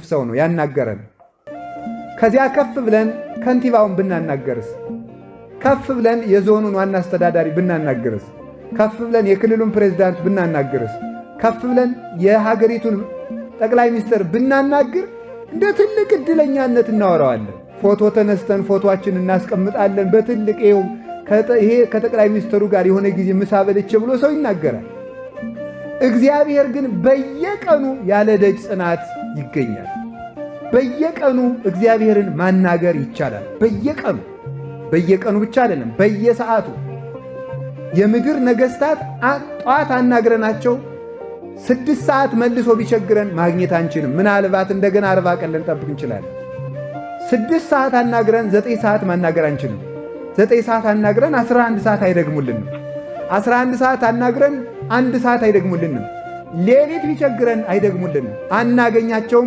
ሰው ነው ያናገረን። ከዚያ ከፍ ብለን ከንቲባውን ብናናገርስ? ከፍ ብለን የዞኑን ዋና አስተዳዳሪ ብናናገርስ? ከፍ ብለን የክልሉን ፕሬዝዳንት ብናናገርስ? ከፍ ብለን የሀገሪቱን ጠቅላይ ሚኒስትር ብናናግር እንደ ትልቅ ዕድለኛነት እናወራዋለን። ፎቶ ተነስተን ፎቶአችን እናስቀምጣለን በትልቅ ይሄ ከጠቅላይ ሚኒስትሩ ጋር የሆነ ጊዜ ምሳ በልቼ ብሎ ሰው ይናገራል። እግዚአብሔር ግን በየቀኑ ያለ ደጅ ጽናት ይገኛል። በየቀኑ እግዚአብሔርን ማናገር ይቻላል። በየቀኑ ብቻ አይደለም፣ በየሰዓቱ። የምድር ነገሥታት ጧት አናግረናቸው 6 ሰዓት መልሶ ቢቸግረን ማግኘት አንችልም። ምናልባት እንደገና 40 ቀን ልንጠብቅ እንችላለን። 6 ሰዓት አናግረን 9 ሰዓት ማናገር አንችልም። 9 ሰዓት አናግረን 11 ሰዓት አይደግሙልንም። 11 ሰዓት አናግረን 1 ሰዓት አይደግሙልንም። ሌሊት ቢቸግረን አይደግሙልንም። አናገኛቸውም።